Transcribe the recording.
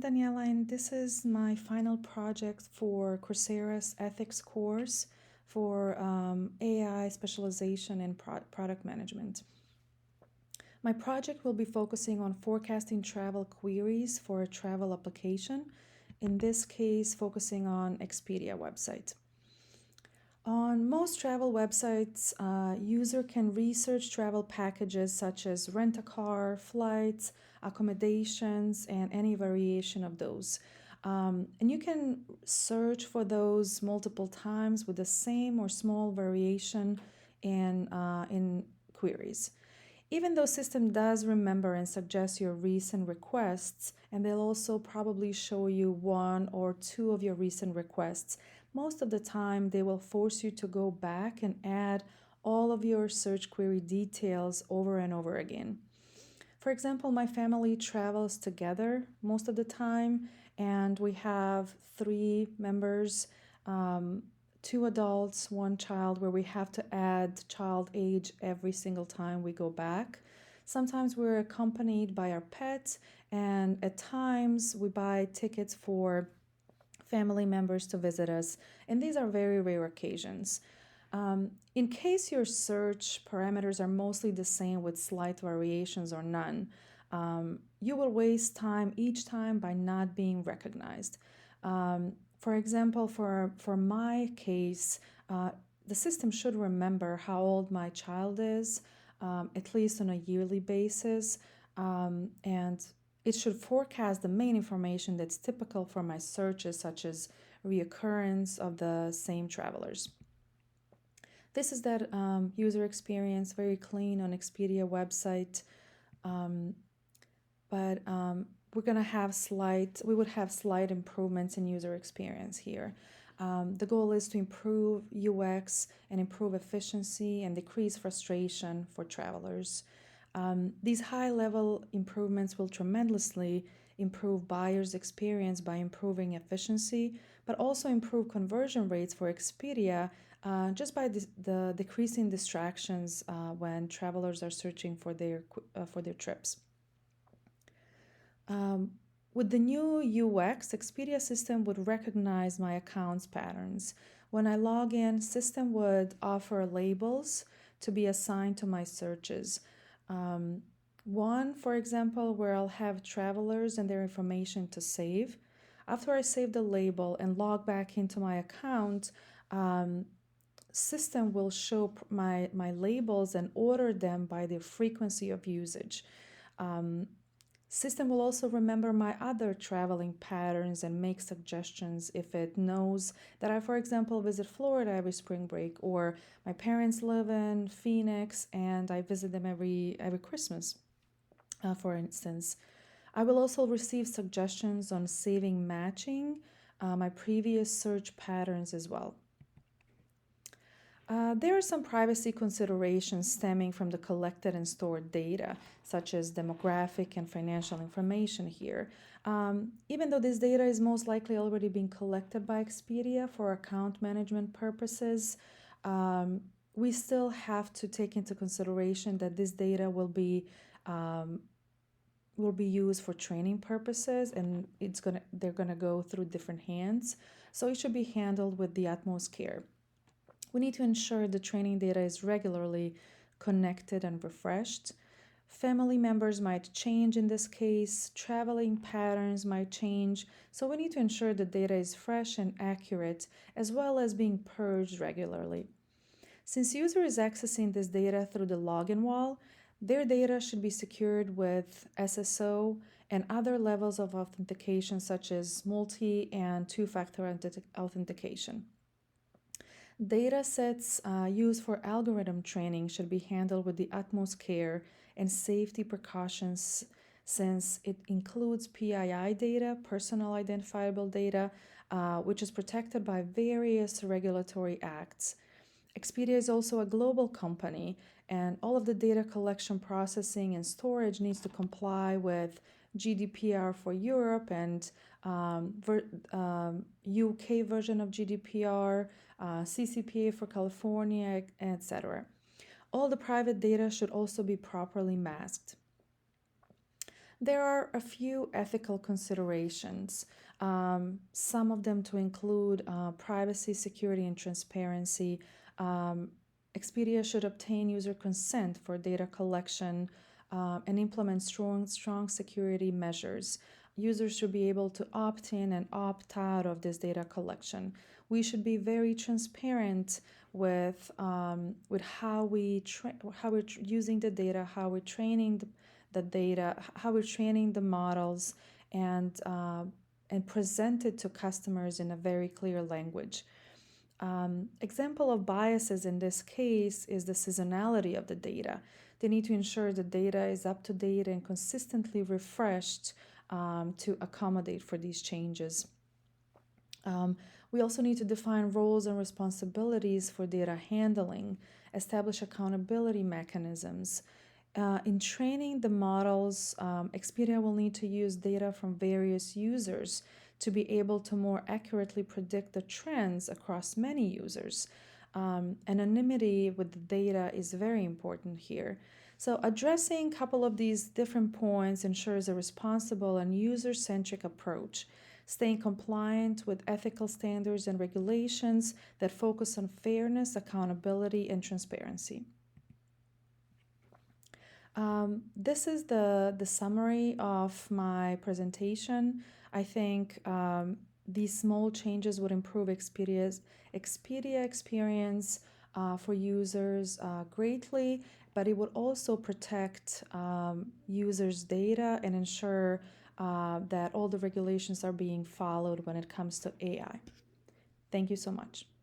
Daniela, and this is my final project for Coursera's ethics course for AI specialization in product management. My project will be focusing on forecasting travel queries for a travel application, in this case, focusing on Expedia website. On most travel websites, user can research travel packages such as rent a car, flights, accommodations, and any variation of those. And you can search for those multiple times with the same or small variation in queries. Even though system does remember and suggest your recent requests, and they'll also probably show you one or two of your recent requests, most of the time they will force you to go back and add all of your search query details over and over again. For example, my family travels together most of the time, and we have three members, um, two adults, one child, where we have to add child age every single time we go back. Sometimes we're accompanied by our pets, and at times we buy tickets for family members to visit us, and these are very rare occasions. In case your search parameters are mostly the same with slight variations or none, you will waste time each time by not being recognized. For example, for my case, the system should remember how old my child is, at least on a yearly basis, and it should forecast the main information that's typical for my searches, such as reoccurrence of the same travelers. This is that user experience, very clean on Expedia website, um, but we would have slight improvements in user experience here. The goal is to improve UX and improve efficiency and decrease frustration for travelers. These high level improvements will tremendously improve buyers' experience by improving efficiency, but also improve conversion rates for Expedia just by the decreasing distractions when travelers are searching for their trips. Um, with the new UX, Expedia system would recognize my accounts patterns. When I log in, system would offer labels to be assigned to my searches. Um, One, for example, where I'll have travelers and their information to save. After I save the label and log back into my account, um, system will show my labels and order them by their frequency of usage. Um, System will also remember my other traveling patterns and make suggestions if it knows that I, for example, visit Florida every spring break, or my parents live in Phoenix and I visit them every Christmas, for instance. I will also receive suggestions on saving matching my previous search patterns as well. There are some privacy considerations stemming from the collected and stored data, such as demographic and financial information here. Even though this data is most likely already being collected by Expedia for account management purposes, um, we still have to take into consideration that this data um, will be used for training purposes, and they're gonna go through different hands, so it should be handled with the utmost care. We need to ensure the training data is regularly connected and refreshed. Family members might change in this case, traveling patterns might change, so we need to ensure the data is fresh and accurate, as well as being purged regularly. Since user is accessing this data through the login wall, their data should be secured with SSO and other levels of authentication, such as multi and two-factor authentication. Data sets used for algorithm training should be handled with the utmost care and safety precautions, since it includes PII data, personal identifiable data, which is protected by various regulatory acts. Expedia is also a global company, and all of the data collection, processing, and storage needs to comply with GDPR for Europe and UK version of GDPR, CCPA for California, etc. All the private data should also be properly masked. There are a few ethical considerations, some of them to include privacy, security, and transparency. Um, Expedia should obtain user consent for data collection and implement strong security measures. Users should be able to opt in and opt out of this data collection. We should be very transparent with how we're using the data, how we're training the data, how we're training the models, and present it to customers in a very clear language. Example of biases in this case is the seasonality of the data. They need to ensure the data is up to date and consistently refreshed to accommodate for these changes. Um, we also need to define roles and responsibilities for data handling, establish accountability mechanisms. In training the models, Expedia will need to use data from various users to be able to more accurately predict the trends across many users. Anonymity with the data is very important here. So, addressing a couple of these different points ensures a responsible and user centric approach, staying compliant with ethical standards and regulations that focus on fairness, accountability, and transparency. This is the summary of my presentation. I think these small changes would improve Expedia experience for users greatly, but it would also protect users' data and ensure that all the regulations are being followed when it comes to AI. Thank you so much.